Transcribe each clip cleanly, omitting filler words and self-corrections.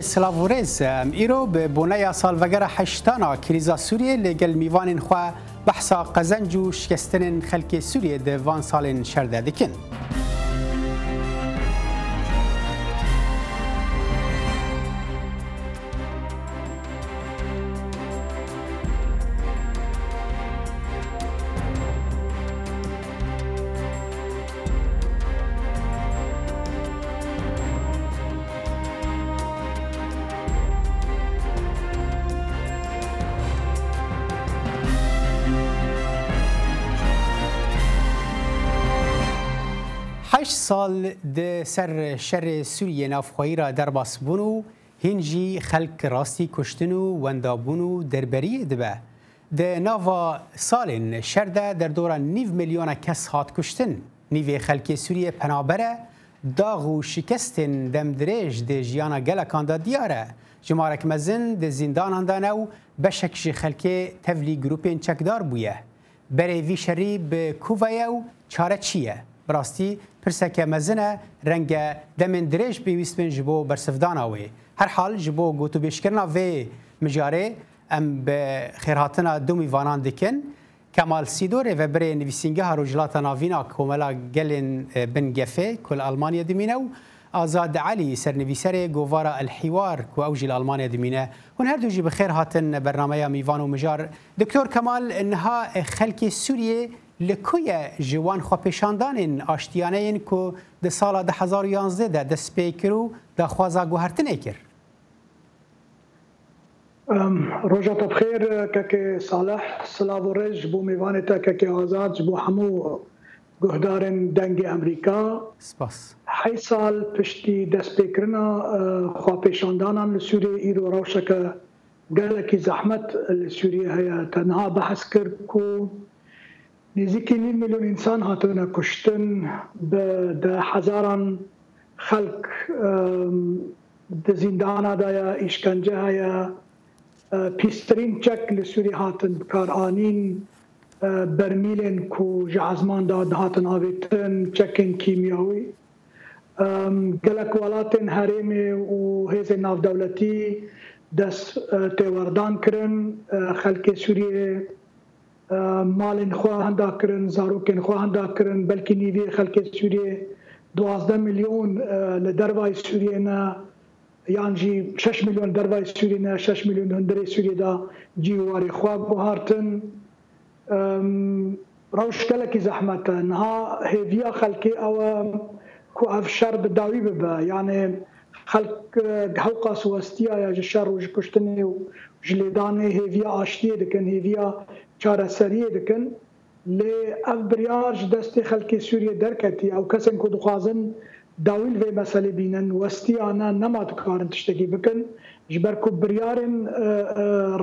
سلاوورز ایرو به بنای سالوگر هشتانا کریزا سوریه لگل میوان خوا بحثا قزنج و شکستن خلک سوریه ده وان سالن شرده دکن. سال ده سر شر سوریه نافخوایی را در باس بونو هنجی خلق راستی کشتنو وندابونو دربری دبه ده ناوا سالن شرده در دوران 9 میلیون کس هات کشتن نیوی خلق سوریه پنابره داغ و شکستن دم درێژ ده جیانا گلکان دا دیاره جمارک مزن ده زندان دانو بشکش خلق تفلی گروپین چکدار بویه بره وی شری به کوویه و چاره چیه براستی پرسکه مزنه رنگ دمن درێژ پێویستن ji بۆ بەرسەفدانا wê her hal ji بۆ gotûbêjkirina vê mijarê em bi xêrhatina du mîvanan dikin Kemal Sîdor rêveberê nivîsîngeha Rojhilata Navîna Komela gelên bin gefê ku li Almanya dimîne û Azad Elî sernivîserê govara El Hîwar ku ew jî li Almanya dimîne hûn her du jî bi xêr hatin bernameya mîvan û mijar Dr. Kemal niha xelkê Sûriyê لکوی جوان خو پیشاندانین آشتیانین کو د سال 2011 ده د سپیکرو د خوازا گوهرتنه کر روجا بخیر که صالح سلاورج بو میوانتا که آزاد بو همو گهدارن دنگ امریکا سپاس 8 سال پشتی د سپیکرنا خو پیشاندانان سوریه ایرو روشک گلکی زحمت سوریه هيا تنها بحث کرد کو نزدیکی 9 میلیون انسان هاتونه کشتن به هزاران خلق د زندان دایا اشکنجه هیا پیسترین چک لسوری هاتن کار آنین برمیلن کو جعزمان داد هاتن آویتن چکن کیمیاوی گلک ولاتن حریم و هیز ناف دولتی دست تیوردان کرن خلق سوریه مالن خواه هنده کرن زاروکن خواه هنده کرن بلکه نیوی خلق سوریه 12 میلیون لدروای سوریه نه یعنی جی 6 میلیون دروای سوریه نه 6 میلیون هندره سوریه دا جیواری خواه بوهارتن روش کلکی زحمتن ها هیویا خلقی او کو اف شر بداوی ببا یعنی خلق هوقا سوستیا یا جشر و جکشتنی و جلیدانه هیویا آشتیه دکن هیویا چاره سریه دکن لی اف بریارج دست خلق سوریه درکتی او کسن که دخوازن داویل و مسئله بینن وستی آنا نما دکارن تشتگی بکن جبر که بریارن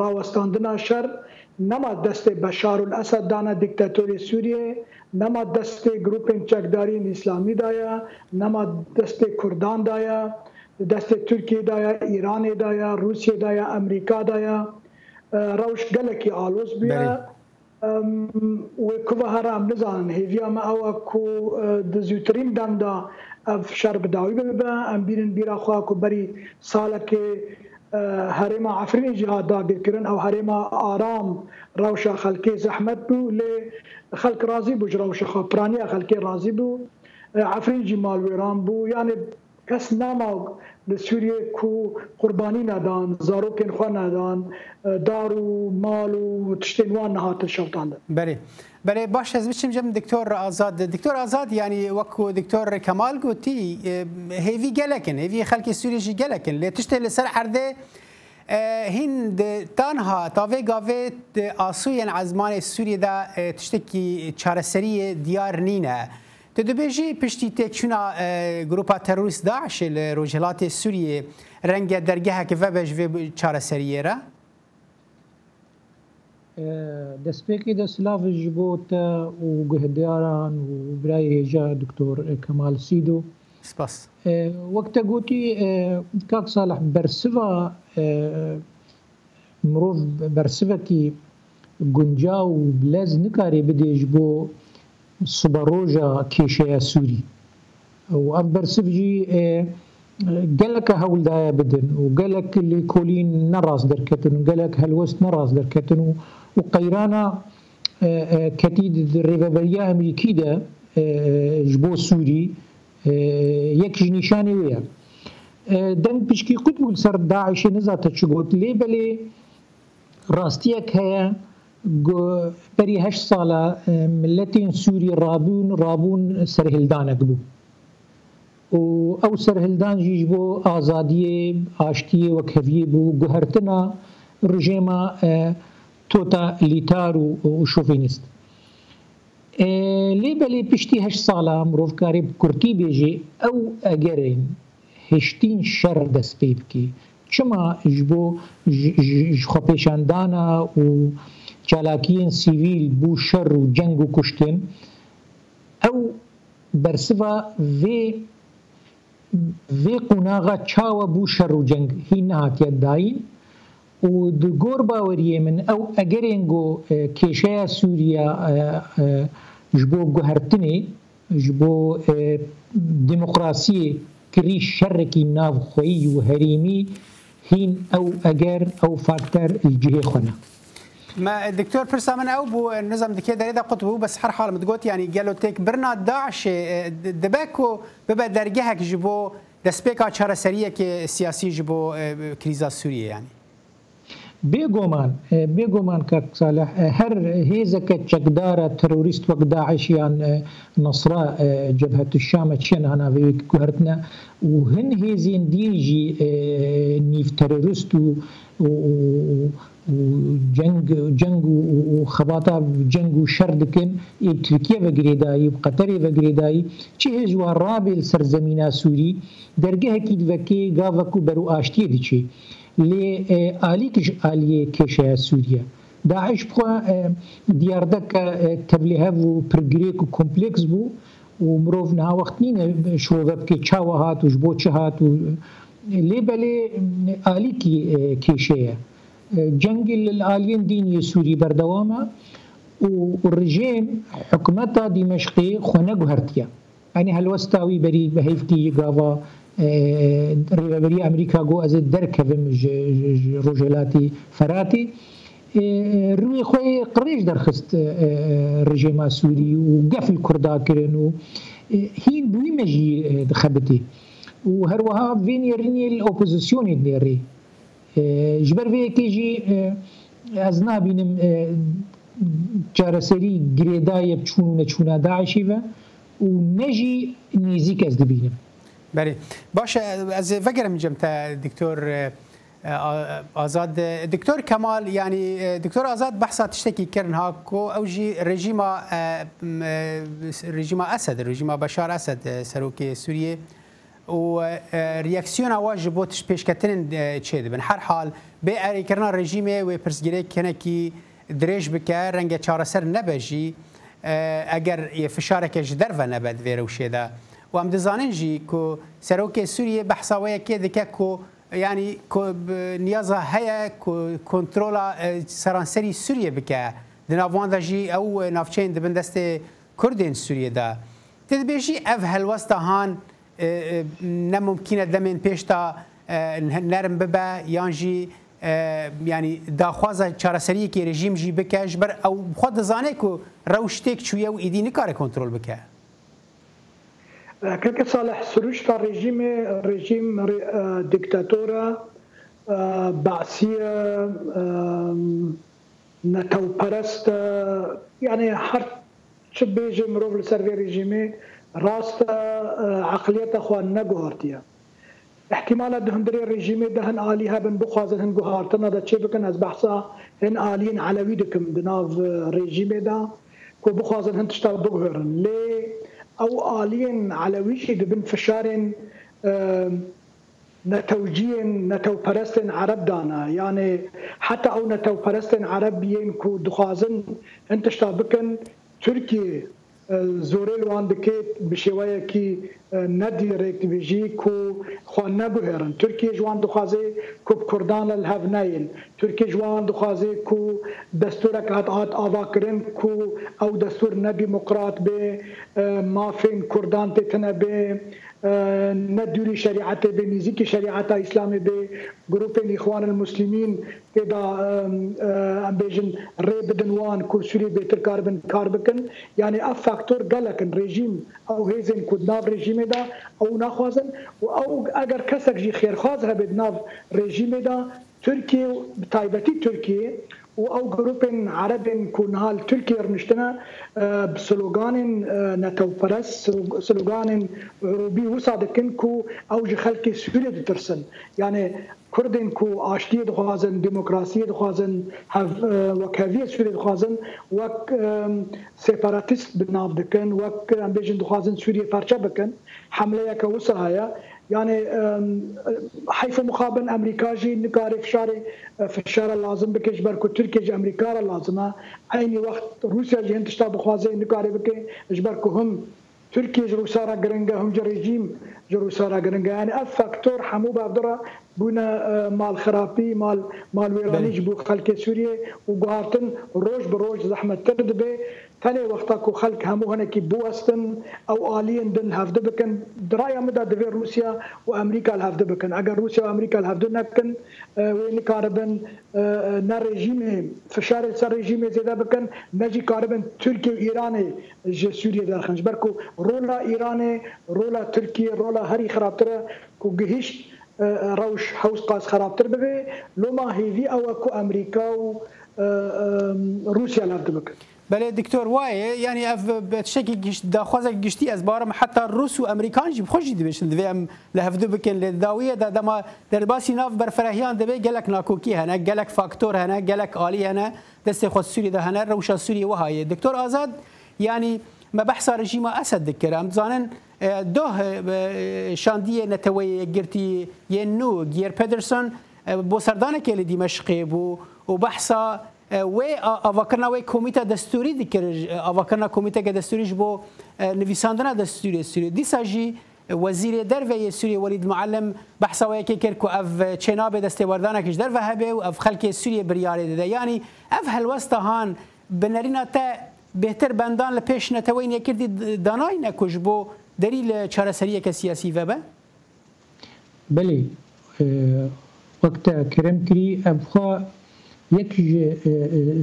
راوستاندنا شر نما دست بشار الاسد دانا دیکتاتوری سوریه نما دست گروپین چکدارین اسلامی دایا نما دست کردان دایا دست ترکیه دایا ایران دایا روسیه دایا امریکا دایا روش گلکی آلوز بیا و کوه هرام نزان هیویا ما او کو دزوترین دم دا اف شرب داوی ببا ام بیرن بیرا خوا کو بری سالک هرم عفرین جهاد دا کرن او هرم آرام روش خلقی زحمت بو ل خلق راضی بو روش خو پرانی خلقی راضی بو عفرین جمال ویران بو یعنی کس نامو لسوریه کو قربانی ندان زاروکن خو ندان دارو مالو تشتینوان نهات شوطان بله باش از بچیم جم دکتور آزاد یعنی وکو دکتور کمال گوتی هیوی گلکن هیوی خلک سوریه جی گلکن لی تشتی لسر عرده هند تنها تاوی گاوی آسوین عزمان سوریه دا تشتکی چارسری دیار نینه تدبیجی پشتی تکشونا گروپا تروریست داعش لروجهلات سوریه رنگ درگه که وبج و چاره سریه را؟ دسپیکی دسلاف جبوت و گهدیاران و برای جا دکتور کمال سیدو سپاس وقت گوتی کاک صالح برسوا مروف برسوا کی گنجا و بلز نکاری بدیج بو صبروجا کیشه سوری و ام برسف جی قالك هول دا بدن وقالك اللي كولين نراس دركتن وقالك هالوست نراس دركتن وقيرانا كتيد الريبابرية أمريكي دا جبو سوري يكش نشاني ويا دن بشكي قطب سر داعش نزات شغوت لي بلي راستيك هيا بري 8 سالة ملتين سوري رابون سرهلدانك بو او سرهلدان جيجبو آزادية آشتية وكهفية بو قهرتنا رجيما توتاليتار وشوفينيست لي بلي بشتي 8 سالة مروف كاري بكرتي بيجي او اگرين هشتين شر دست بيبكي چما جبو خپیشاندانا و چالاکیین سیویل بو شر و جنگ و کشتن او برسوا وی قناغا چاوا بو شر و جنگ هی نهاتیت داین و دگور باوریه من او اگرینگو کیشه سوریا جبو گوهرتنی جبو ديمقراطية كري شركي ناف خوي وهريمي هين او اجر او فاكتور الجهه خنا ما الدكتور برسامن او بو النظام دكي دريده قطبو بس حر حال متقوت يعني قالوا تيك برنا داعش دباكو ببا درجهك جبو دسبيكا چاره سريه كي سياسي جبو كريزا سوريا يعني بيغومان كاك صالح هر هيزك تشقدار تروريست وقت داعش يعني نصراء جبهة الشام تشين هنا في كهرتنا وهن هيزين ديجي نيف تروريست وجنگ وخباطة جنگ وشردكن تركيا وغريداي وقطر وغريداي چه هجوا رابل سرزمينا سوري درجه كيد وكي غاوكو برو آشتي ديچي لی آلیکش آلیه کشور سوریه داعش بخوا دیاردک تبلیغ و پرگریک و کمپلکس بو و مروف نه وقت نینه شروع که چاوهات و جبوچهات و لی بله آلیکی کشور جنگ الآلین دینی سوری بردوامه و رژیم حکومت دمشقی خونه گهرتیه یعنی هلوستاوی بری بهیف کی گاوا ريبابرية أمريكا جو أزد دركبم رجلاتي فراتي روي خوي قريش درخست رجيم سوري وقف الكردا كرن هين بوي مجي دخبتي وهروها فين يرني الأوبوزيسيون يديري جبر في كيجي أزنا بينم جارسري جريداية بچونا داعشي ونجي نيزيك أزد بينم بله باشه از فکرم جمتا دکتر آزاد دکتر کمال يعني دكتور آزاد بحثات تشتكي كرن هاكو أوجي رژیم أسد رژیم بشار أسد سروكي سوريا ورياكسيون واجب بوتش بيشكتن تشيد بن هر حال بأري كرنا رژیم وبرسجري كنكي دريج بكار رنجة چارسر نبجي اگر فشارك جدر و نبد ويروشيدا وام دزانن جي كو سروكي سوريا بحثاوية كده كو يعني كو نيازها هيا كنترولا سرانسري سوريا بكا دنافوان دا جي او نافچين دبن دست كردين سوريا دا تدبيجي اف هالوستا هان نممكنه دمين بيشتا نرم ببا يانجي يعني داخوازه چارەسەریەکی رژیم جی بکە جبر او خود دزانه کو روشتێک چویە و ئیدی نکاره کنترل بکە كيف صالح سروش رژیم ديكتاتورا بعثية نتو پرست يعني هر چه بيجي مروف لسر رژیمه راست عقلية اخوان نگوهرتيه احتمالا دهندري الرژیم دهن آليها بن بخوازن هن گوهارتنا دا چه بکن از بحثا هن آلين علوي دكم دناف رژیم دا كو بخوازن هن تشتاو بگوهرن لي او آلين علويشي دبن فشارن نتوجين نتو پرستن عرب دانا يعني حتى او نتو پرستن عربيين كو دخوازن هن تشتاو بكن تركي زوريل وان دكيت بشوايه كي ندي ريكت بيجي كو خوان نبهرن تركيا جوان دخازي كو بكردان الهفناين تركيا جوان دخازي كو دستورك هات آواكرن كو او دستور نديمقراط بي ما فين كردان تتنا بي ندوری شریعت به نزدیک شریعت اسلامی به گروپ اخوان المسلمین تدا ام بیژن ری بدنوان کورسوری بهتر کار بکن یعنی اف فاکتور گلکن رژیم او هیزن کود ناو رژیم دا او نخوازن و او اگر کسک جی خیرخواز هبید ناو رژیم دا ترکیه تایبتی ترکیه و او گروپن عربن كونهال تركيا رمشتنا بسلوغان نتو برس سلوغان روبي وصادكن كو اوج خلق سوريا ترسن يعني كردن كو آشتي دخوازن ديمقراسية دخوازن وكافية سوريا دخوازن وك سيباراتيست بناف دكن وك امبيجن دخوازن سوريا فارشا بكن حملة كوسا يعني حيث مقابل امريكا جي نقاري فشار اللازم بكش بركو تركيا جي امريكا اللازمه عيني وقت روسيا جي انتشتا بخوازي نقاري بكي اجبركو هم تركيا جروسارا قرنقا هم ريجيم جروسارا قرنقا يعني اف فاكتور حمو بابدرا بونا مال خرابي مال ويرانيج بو خلق سوريا وقهارتن روج بروج زحمه تردبه ثاني وقتا كو خلق همو هنكي بوستن او الين دن هفده بكن درايه مدى دفير روسيا وامريكا الهفده بكن اگر روسيا وامريكا الهفده نكن وين كاربن نا ريجيم فشار سر ريجيم زياده بكن نجي كاربن تركيا وايران سوريا داخل بركو رولا ايران رولا تركيا رولا هري خرابتره كو جهش روش حوس قاس خرابتر ببي لو ما هي او كو امريكا و روسيا الهفده بكن بله دکتور وایه یعنی اف بتشکی داخوازه گشتی از بارم حتی روس و امریکان جی بخوشی دیوشن دویم لهفدو بکن لداویه دما در باسی ناف برفرهیان دوی گلک ناکوکی هنه گلک فاکتور هنه گلک آلی هنه دست خود سوری ده هنه روشا سوری وهایه دکتور آزاد یعنی ما بحث رژیم اسد دکرم زانن دوه شاندیه نتوی گرتی یه نو گیر پدرسون بو سردانه که دمشق بو و بحثا و آواکرنا و کمیته دستوری دیگر آواکرنا کمیته که دستوریش با نویساندن دستوری سوریه دیساجی وزیر دروی سوریه ولید معلم بحثا و که کرد که اف چناب دستوردانه کش در وهبه و اف خلک سوریه بریاره ده یعنی اف هلوسته هان بنرینا تا بهتر بندان لپیش نتوین یکردی دانای نکش بو دلیل چارەسەریە که سیاسی و به بله وقت کرم کری ابخوا یک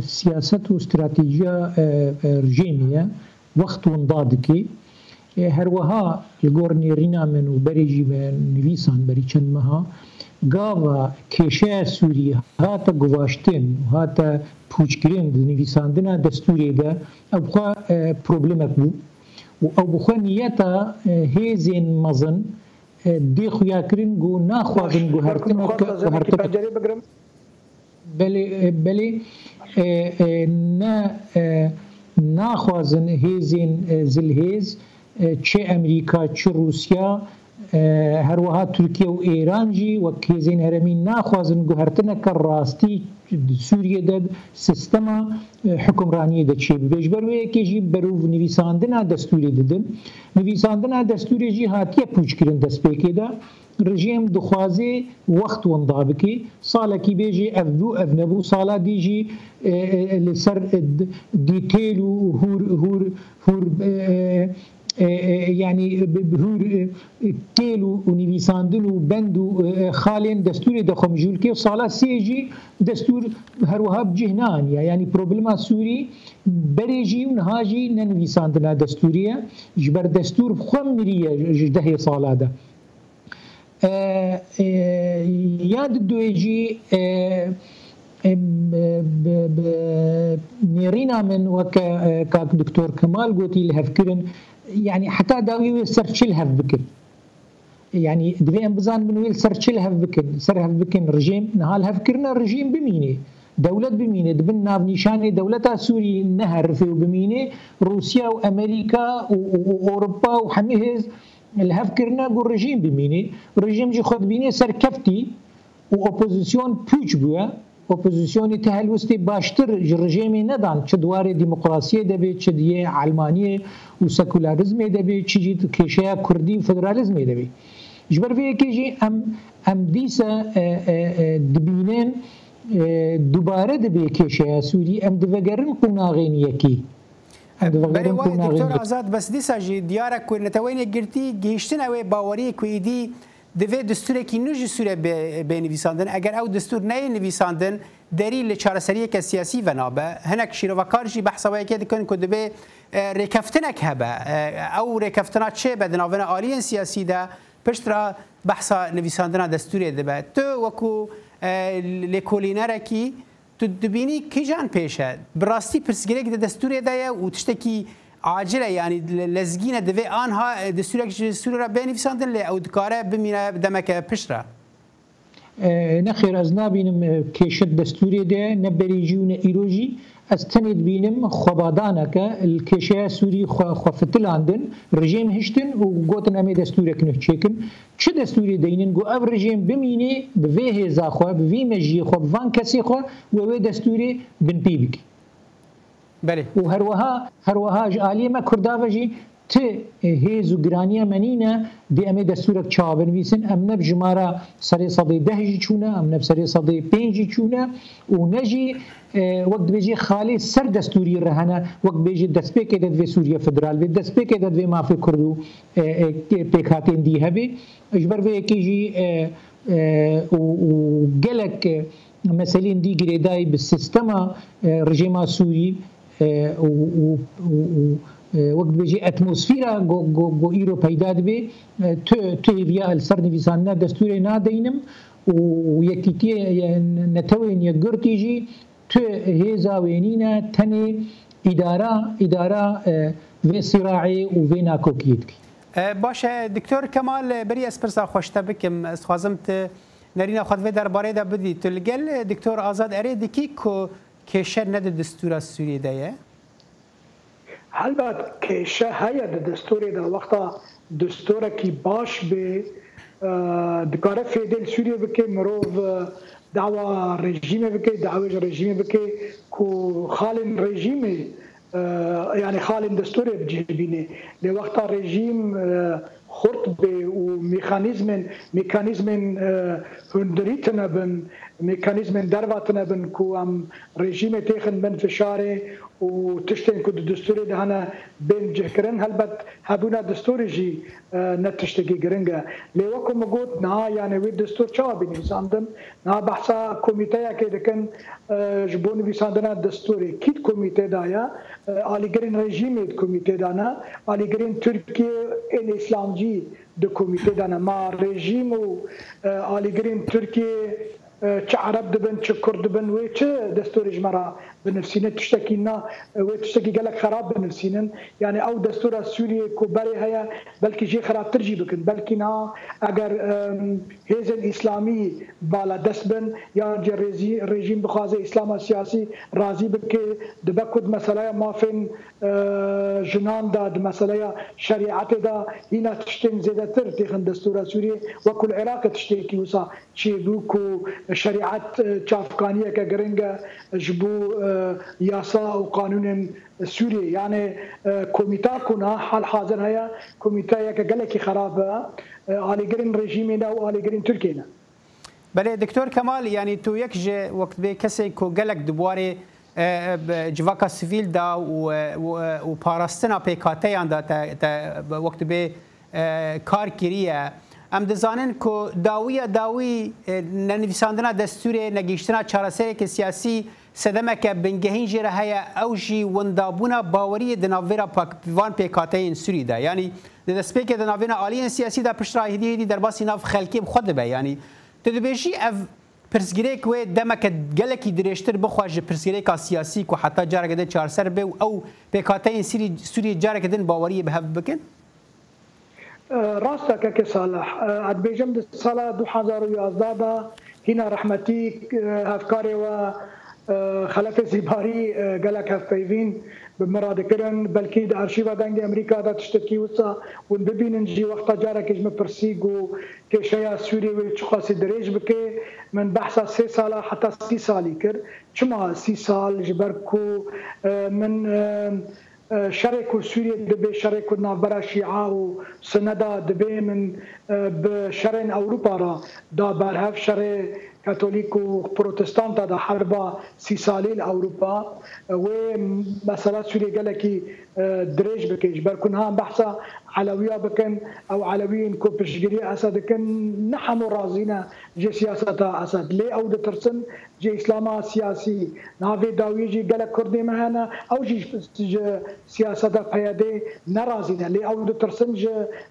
سیاست و استراتیجیا رژیمیه وقت ونداد که هر وها الگورنی رینا من و بریجی من نویسان بری چند مها گاوا کشه سوری هاتا گواشتن هاتا پوچگرین نویساندن دستوری ده ابخوا پروبلمک بو و ابخوا نیتا هیزین مزن دی خویا کرن گو ناخواهن گو هرتنک بله ناخوازن هیزین زلهیز چه امریکا چه روسیا هر وها ترکیه و ایران جی و هیزین هرمین ناخوازن گوهرتنه که راستی سوریه داد سیستما حکمرانی داد چه بیش بروی که جی برو نویساندن دستوری دادن نویساندن دستوری جی هاتیه پوچ کرن دست پیکی دا رژیم دخوازه وقت وندابکی سالا کی بیجی افدو افنبو سالا دیجی لسر دیتیل و هور يعني بهور تيلو ونيفيساندن وبند وخالين دستور دخم جول كي صالا سيجي دستور هروهاب جهنان يعني بروبلما سوري بريجي ونهاجي ننفيساندنا دستوريه جبر دستور بخم مريه جده صالا ده ياد دويجي نيرينا من وكا دكتور كمال قوتي لهفكرن يعني حتى داوي سرچل هف بكن يعني دبي بزان من ويل سرچل هف بكن سر هف بكن رجيم نهال هفكرنا رجيم بمينه دولة بمينه دبن ناف نشان دولة سوري نهر في بمينه روسيا وامريكا واوروبا وحميز الهفكرنا قول رجيم بمينه رجيم جي خد بينه سر كفتي واوبوزيسيون بوچ بوا اپوزیسیونی تهلوستی باشتر رژیمی ندان چه دواره دموکراسی دبی چه دیه علمانی و سکولاریزم دبی چه جیت کشه کردی و فدرالیزم دبی جبر فيه كيجي ام ديسا دبينين دوباره دبي كيشا سوري ام دفقرن قناغين يكي برای دکتر آزاد بس دیسا جی دیاره که نتوانی گرتی گیشتن اوی باوری که ایدی دوی دستور کی نوجی سوره به نویساندن اگر او دستور نه نویساندن دلیل چارەسەریە کە سیاسی و نابه هەنێک شیرۆڤەکارژی بەحسەوەیەکێ دەکەن کە دەبێ ڕێکەفتنێک هەبە ئەو ڕێکەفتنا چێ بە دناوەنە ئالیەن سیاسیدا پشترا بەحسا نویساندنا دەستورێ دەبێت تۆ وەکو لێکۆلینەرێکی تو دبینی کیجان پێشە بڕاستی پرسگرێک دەستورێدایە و تشتێکی عاجلة يعني لزجينا دفي آنها دستورك سورة بين فيساندن لي أو دكارة بمينا دمك بشرة. نخير از نبینم کشت دستوری ده نبریجون ایروجی از تنید بینم خبادانه که الکشه سوری خفتلاندن رژیم هشتن و گوتن امی دستوری کنه چکن چه دستوری دینن گو او رژیم بمینه به هزا خو به مجی خو وان کسی خو و دستوری بن پی بکی. بله. و هروها عالی ما کرداوجی ت هیزو گرانیه منینه دی امی دستورک چابن ویسن ام نب جمارا سری صدی 10 چونه ام نب سری صدی 5 چونه و نجی وقت بيجي خالي سر دستوري رهنا وقت بيجي دسبيك دد في سوريا فدرال في دسبيك دد في ما في كردو بيكاتين دي هبي اجبر في كيجي وقالك مسالين دي جريداي بالسيستم رجيم سوري وقت بيجي اتموسفيرا جو ايرو پیدا دبي تو بیا السر نویسانه دستور نادینم و یکیتی نتوین یگرتیجی تو هزا وینینا تنی اداره و صراعی و و ناکوکیت کی باشه دکتر کمال بری اسپرسا خوشته بکم اسخوازمت نرینا خدوه درباره دا بدی تلگل دکتر آزاد اره دکی که کشر نده دستور سوریه دایه البته کشه هیا دستور دا وقتا دستور کی باش به دکاره فیدل سوریه بکه مروف دعوة رژیم بکه دعوة رژیم بکه کو خالن رژیم يعني خالن دستور بجيبينه لوقت رژیم خرط به و ميكانيزم هندريتنا بن ميكانيزم درواتنا بن كو ام رژیم تيخن بن فشاره و تشتين كو دستور ده هنا بين جهكرن هلبت هبونا دستور جي نتشتكي جرنجا لوكو مقود نا يعني وي دستور شعبي نيساندم نا بحثا كوميتايا كده كان جبون بيساندنا دستوري كيد كوميتي دايا آليگرين رژیم كوميتي دانا آليگرين تركيا الاسلام جي دو كوميتي دانا ما رژیم و آليگرين تركيا چه عرب دبن چه کرد دبن و چه دستور جمرا بنفسینه تشتکینا و تشتکی گلک خراب بنفسینن یعنی او دستور سوریه کو بری هيا بلکه جی خراب ترجی بکن بلکه نا اگر هیزن اسلامی بالا دست بن یا جی رژیم بخوازه اسلام سیاسی راضی بکه دبکد مسئله مافن جنان داد مسئله شریعت دا اینا تشتین زیاده تر تیخن دستور سوریه و کل عراق تشتکی وسا چی بو کو شریعت چافکانیه که گرنگه جبو یاسا و قانون سوریه یعنی کمیتا کنا حال حاضر هيا کمیتا که گلکی خرابه آلیگرین رژیمنا و آلیگرین ترکینا بله دکتر کمال یعنی تو یک جه وقت به کسی که گلک دوباره جواکا سیویل دا و پاراستنا پیکاتیان دا وقت به کار کریه ام دزانن که داوی نویساندنا دستور نگیشتنا چارەسەرێکی سیاسی سدمك بنجهين جرا هيا اوجي وندابونا باوريه دنافيرا وان بيكاتين سوري دا يعني دسبيك دنافينا الين سياسي دا بشرا هدي درباسي ناف خلكي بخد با يعني تدبيشي اف برسگريك و دمك گلكي دريشتر بخواج برسگريك سياسي كو حتى جارا كده 4 سر به او بيكاتين سوري جارا كده باوريه بهف بكن راستك كصالح ادبيجم الصلاه 2011 هنا رحمتي افكاري و خلف زیباری گلک هفپیوین به مراد کرن بلکه در آرشیو دنگ امریکا دا تشتکی وسا و ببینن جی وقتا جارا کجم پرسیگو که شیا سوری و چخاصی دریج بکه من بحثا 3 سال حتی 30 سالی کر چما 30 سال جبرکو من شرك سوريا دبي شرك نافرا شيعة وسندا دبي من بشرين أوروبا را دا برهف شر كاثوليك وبروتستانت دا حربا 30 سالي أوروبا ومسألة سوريا قالكي دريج بكيش بركنها بحثا علوية بكن أو علويين كو بشجري أسد كن نحن رازينا جي سياسة أسد ليه أو دترسن جي إسلاما سياسي نافي داوي جي قال كردي معنا أو جي سياسة قيادة نرازينا ليه أو دترسن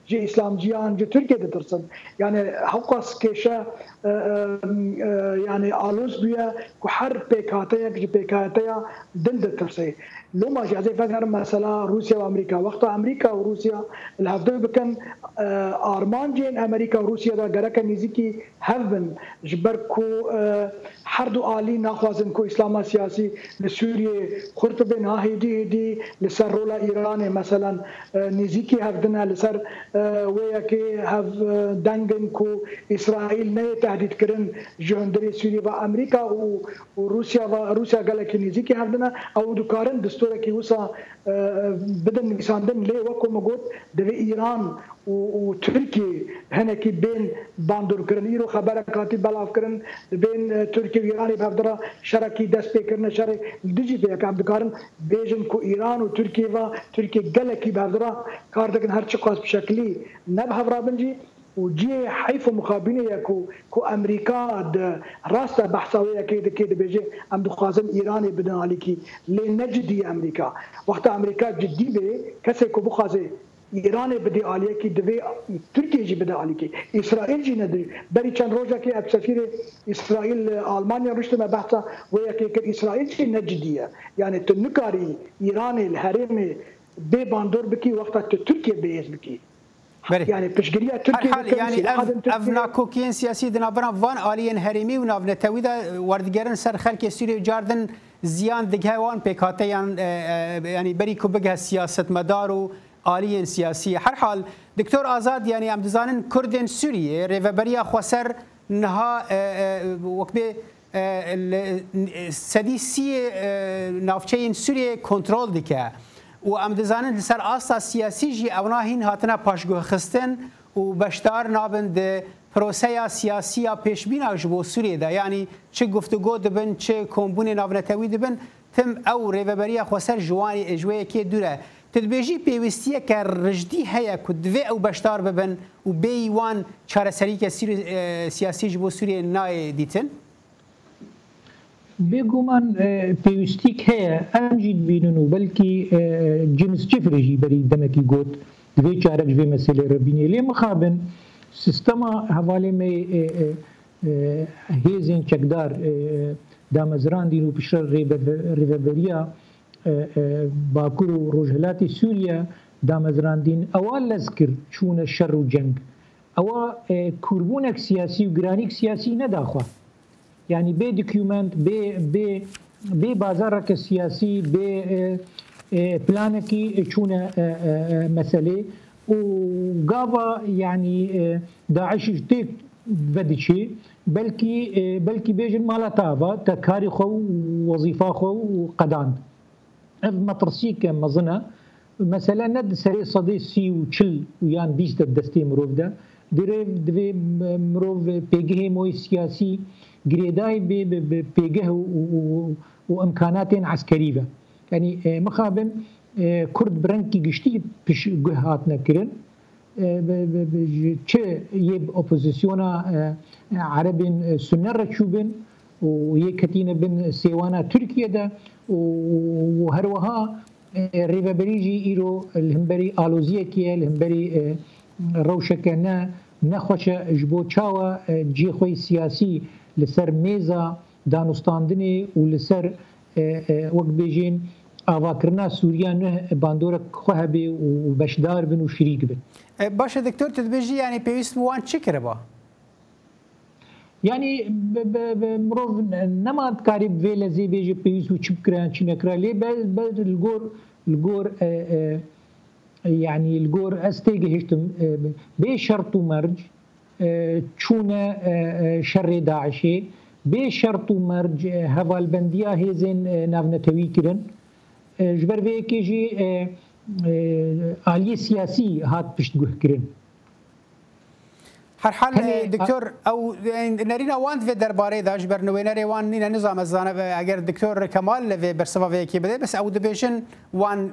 جي إسلام جيان جي تركيا دترسن يعني حقوق كيشة يعني آلوز بيا كحر بيكاتيا جي بيكاتيا دن دترسي لو ما جازي فكر مثلا روسيا وامريكا وقت امريكا وروسيا الهفدو بكن ارمان جين امريكا وروسيا دا غرك نيزيكي هفن جبركو حردو آلي ناخوازن كو اسلام سياسي لسوريا خرطب ناهيدي دي لسرولا ايران مثلا نيزيكي هفدنا لسر وياكي هف دنگن كو اسرائيل نه تهديد كرن جهندري سوريا وامريكا وروسيا غلك نيزيكي هفدنا او دكارن دستوركي وسا بدن نيساندن ليه وكو مقود دبي ايران وتركيا هناكي بين باندور كرن يرو خبر كاتب بلاف كرن بين تركيا وايران بهدرا شركي دست بكرن شرك دجي بك عبد الكريم بيجن كو ايران وتركيا غلكي بهدرا كاردكن هرچ قاس بشكلي نبه برابنجي وجي حيف مخابنه كو امريكا راسته بحثاويه كده بيجي ام دخازن ايراني بدن عليكي لنجدي امريكا وقت امريكا جدي به كسي كو بخازي ايراني بدي عليه كي دبي تركيا جي بدي عليكي اسرائيل جي ندري بري كان روجا كي سفير اسرائيل المانيا رشت ما بحثه ويا كي اسرائيل جي نجديه يعني تنكاري ايراني الهرم بي باندور بكي وقت تركيا بيز بكي يعني بشجرية تركيا يعني افناكوكين سياسي دنابرا فان آليين هرمي ونافنتاوي دا وردگرن سر خلق سوري جاردن زيان دگهوان بكاتيان يعني بريكو بگه سياست مدار آليين سياسي هر حال دكتور آزاد يعني ام دزانن كردن سوريا ريفبريا خوسر نها وقت سديسي نافچين سوريا كنترول دكه و ام دزانن لسر آسا سیاسی جی اونا هین هاتنا پاشگوه خستن و بشتار نابن ده پروسه سیاسی پیشبین جبو سوریه ده یعنی چه گفتگو دبن چه کمبون ناونتوی دبن تم او ریوبری خوسر جوانی که دوره تدبیجی پیوستیه که رجدی هیا که دوی او بشتار ببن و بیوان چاره سری که سیاسی جبو سوریه نای دیتن؟ بێگومان پێویستیک هەیە ئەمجیت بینن و بەلکی جیمس جفرێژی بەری دەمەکی گوت دوێ چارەك ژێ مەسلێ ڕەبینێ لێ مخابن سیستەما هەواڵێمە هێزên چەکدار دامەزراندین و پشتە ڕێڤەبەریە باکوور و ڕۆژهەلاتی سووریا دامەزراندین ئەوە لەز کرد چوونە شەڕ و جەنگ ئەوە کوربوونێک سیاسی و گرانیک سیاسی نەداخوا يعني بي دوكيومنت بي بازارك سياسي بي بلانكي تشونا مسألة وقابا يعني داعش تيك بدشي بلكي بيجن مالا تابا تكاري خو وظيفة خو وقدان مطرسيك مظنة مثلا ند سري صدي سي وشل ويان بيست الدستي مروف ده دوی مروف پیگه موی سیاسی گریدای پیگه و امکانات عسکری به یعنی مخابن کرد برنکی گشتی پیش گهات نکرن چه یه اپوزیسیونا عرب سنر رچوبن و یک کتین بن سیوانا ترکیه ده و هروها ریوبریجی ایرو الهمبری آلوزیه کیه الهمبری روشکه نخوشه جبو چاوه جی خوی سیاسی لسر میزا دانستاندنی و لسر وقت بیجین آواکرنا سوریا نه باندورک خواه بی و بشدار بن و شریک بن. باشه دکتور تدبیجی یعنی پیوست بوان چی کرده با؟ يعني مروف نما تقارب في لزي بيجي بيسو تشبكران تشنكرا لي بس الجور يعني الجور استيجي هشتم بشرط مرج تشونا شر داعشي بشرط مرج هوا البنديه هيزن نافنتوي كرن جبر في كيجي آلية سياسي هات بشتجوه كرن هر حال دکتور او نرینا وان و درباره داش برنوینری وان نینا نظام الزانه اگر دکتور کمال و برسوا کی بده بس او دیویژن وان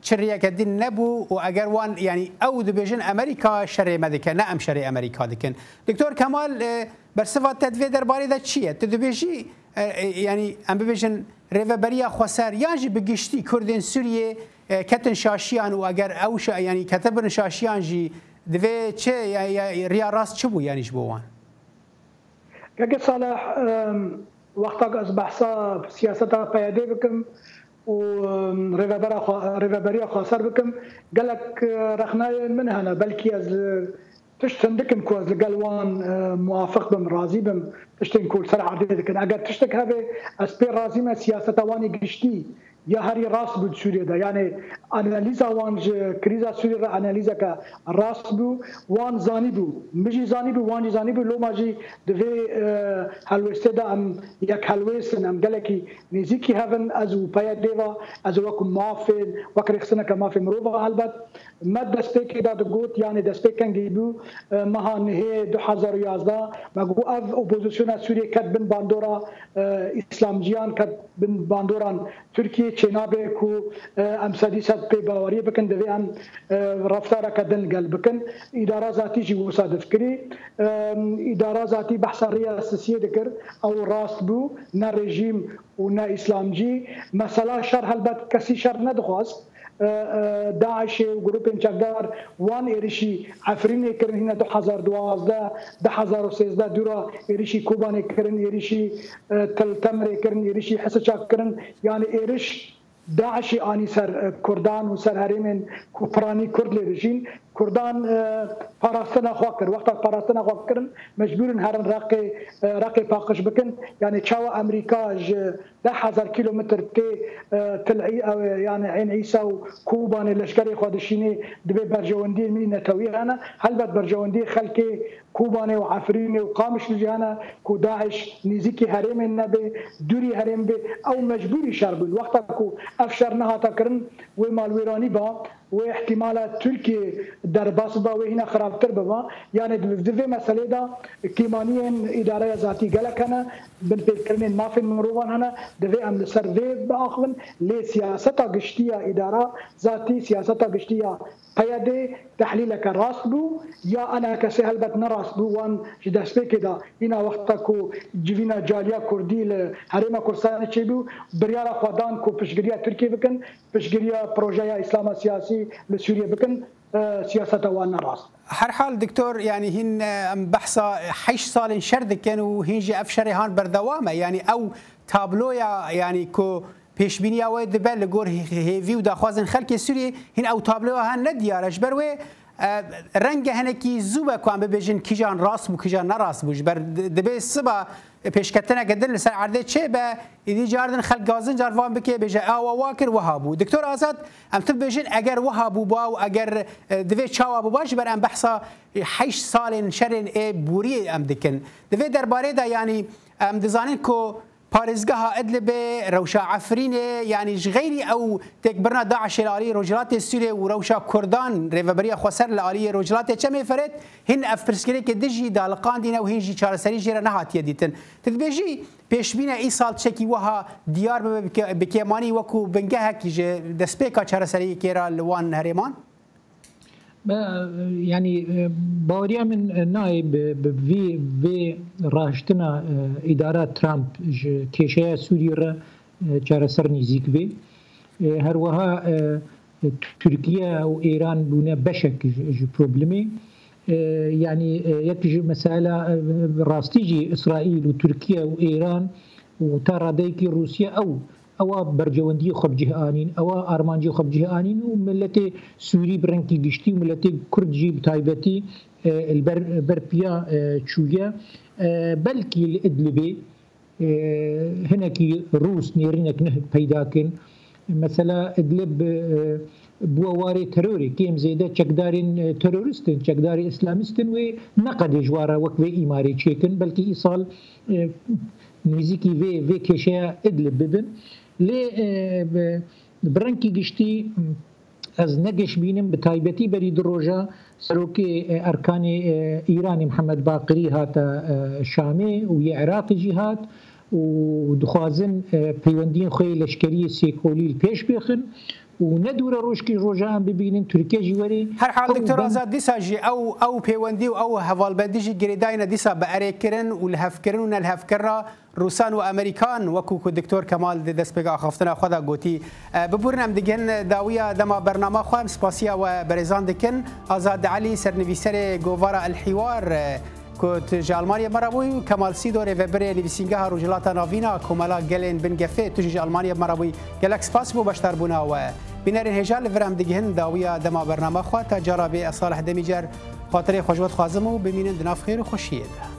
شریعه کدین نبو و اگر وان یعنی او دیویژن امریکا شریعه مدکه نه ام شریعه امریکا دکن دکتور کمال برسوا تدوی درباره دا چیه تدویجی یعنی ام بیژن ریوبریا خسر یانجی بگشتی کردین سوریه کتن شاشیان و اگر اوش یعنی کتبن شاشیان جی دوی چه ریا راست چه بو یعنیش بوان اگه صالح وقتا از بحثا سیاستا پیاده بکم و ریوبریا خسر بکم قالك رخناي من هنا بلكي از تشتندكم كوز لقلوان موافق بم راضي بم تشتن كل سرعة عديدة لكن أجر تشتك هذا أسبي راضي ما سياسة واني قشتي يا هاري راس بود سوريا ده يعني أناليزا وانج كريزا سوريا أناليزا كراس بو وان زاني بو مجي زاني بو وانجي زاني بو لو ماجي دفي هالوستدا أم يك هالوستن أم قالكي نزيكي هافن أزو بايا ديفا أزو وكم مافين وكريخسنا كمافي مروفا هالبت ما دسبيك دا دقوت يعني دسبيك كان جيبو مها نهي 2011 ما جو أف أوبوزيسيون سوريا كات بن باندورا إسلام جيان كات بن باندوران تركيا چنابه کو ام سدیسات به باوری بکن دوی ام رفتار کدن قلب بکن اداره ذاتی جی مصادف کری اداره ذاتی بحث ریاستی دکر او راست بو نه رژیم و نه اسلام جی مثلا شر هلبت کسی شر ندخواست داعش و گروپ چقدر وان ایرشی عفرین کردن هنا 2012 2013 دورا ایرشی کوبان کردن ایرشی تلتمر کردن ایرشی حسچاک کردن یعنی ایرش داعش آنی سر کردان و سر هرمن کوپرانی کرد لرژین کردان پاراستنا خواکر وقتا پاراستنا خواکرن مجبورن هرن راقي پاقش بکن يعني چاو امريكا 10,000 كيلومتر تي تلعي يعني عين عيسى وكوبان لشكري خودشيني دبي برجوندي من نتوي انا هلبت برجوندي خلكي كوباني وعفريني وقامش لجانا كو داعش نيزيكي هرم النبي دوري هرم بي او مجبوري شرب الوقت كو افشرناها تكرن ومال ويراني با واحتمال تركي درباس با وهنا خرابتر بما يعني دفي مساله دا كيمانيين اداره ذاتي قالكنا بنفكرين ما في مروان هنا دفي ام سيرفي باخن لسياسه قشتيه اداره ذاتي سياسه قشتيه قيادة تحليلك راس بو يا أنا كسهل بت نراس بو وان جداس بكذا هنا وقتكو جينا جاليا كردي هريما كردستان تشيبو بريالا خدان كو بشجريا تركيا بكن بشجريا بروجيا إسلام سياسي لسوريا بكن سياسة وان راس. هر حال دكتور يعني هن بحثا 8 سال شرد كانوا هنجي أفشري هان بردوامه يعني أو تابلويا يعني كو پیشبینی اوی دبل لگور هیوی و داخوازن خلک سوریه هن او تابلو هن ندیارش بروی رنگ هنکی زوبه کوام ببیجن کیجان راست بو کیجان نراست بوش بر دبی صبا پیشکتنه قدر لسر عرضه چه به ایدی جاردن خلق گازن جاروان بکی بیجه او واکر وهابو دکتور آزاد ام تب بیجن اگر وهابو با و اگر دوی چاوا بو باش بر ام بحثا 8 سال شرن ای بوری ام دکن دوی درباره دا یعنی ام دزانین کو بارزگاه ادلب روشا عفرين يعني غيري او تكبرنا داعش الالي رجلات السورية وروشا كردان ريفبريا خسر الالي رجلات كم فرد هن افرسكري كدجي دالقان دينا وهنجي چارسري جيرا نهات يديتن تدبيجي بيشبينا اي سال تشكي وها ديار بكيماني وكو بنجهك دسبيكا چارسري كيرا لوان هريمان يعني باوريا من نائب في راجتنا اداره ترامب كيشيا سوريا چارسر نزيك بي هروها تركيا وايران بونا بشك بروبلمي يعني يكجي مساله راستيجي اسرائيل وتركيا وايران وتراديكي روسيا او برجوندي خب جهانين او ارمانجي خب جهانين وملتي سوري برنكي قشتي وملتي كردجي بتايبتي البربيا تشويا بلكي الادلبي هناكي روس نيرينك نه بيداكن مثلا ادلب بوواري تروري كيم زيدا تشكدارين ترورستن تشكداري اسلامستن ونقد جوارا وكوي اماري تشيكن بلكي ايصال نزيكي في كيشيا ادلب بدن لي برنكي قشتي از نگش بینم به تایبەتی بەری دڕۆژە سەرۆکی ئەرکانی ئیرانی محەممەد باقری هاتە شامێ و یە عێراقیجی هات و دخوازن پەیوەندیان خۆی لەشکری سێکۆلیل پێش بێخن و نەدورە ڕۆژکی ڕۆژان ببینن تورکێژی وەرێ هەر حال دکتۆر ئازاد دیساژی ئەو پەیوەندی و ئەو هەواڵبەندیژی گرێداینە دیسا بە ئەرێکردن و لە هەفکردن و نەلهەفکردڕا روسان و ئەمریکان وەکو دکتۆر کەمال دەست پێگا خافتنا خۆدا گوتی ببورن ئەم دگەن داویە دەما بەرنامە خوام سپاسیەوە بەرێزان دکن ئازاد عەلی سەرنویسەرێ گۆڤارە ئەلحیوار كنت جا ألمانيا مرابوي كمال سيدو ريفبري نفسينجها رجلاتا نافينا كومالا جلين بن جفي تجي ألمانيا مرابوي جالكس باس بو بشتر بونا و بنار الهجال لفرام دجهن داوية دما برنامج خواتا جرى بأصالح دميجر خاطري خجوت خازمو بمين دناف خير وخشيد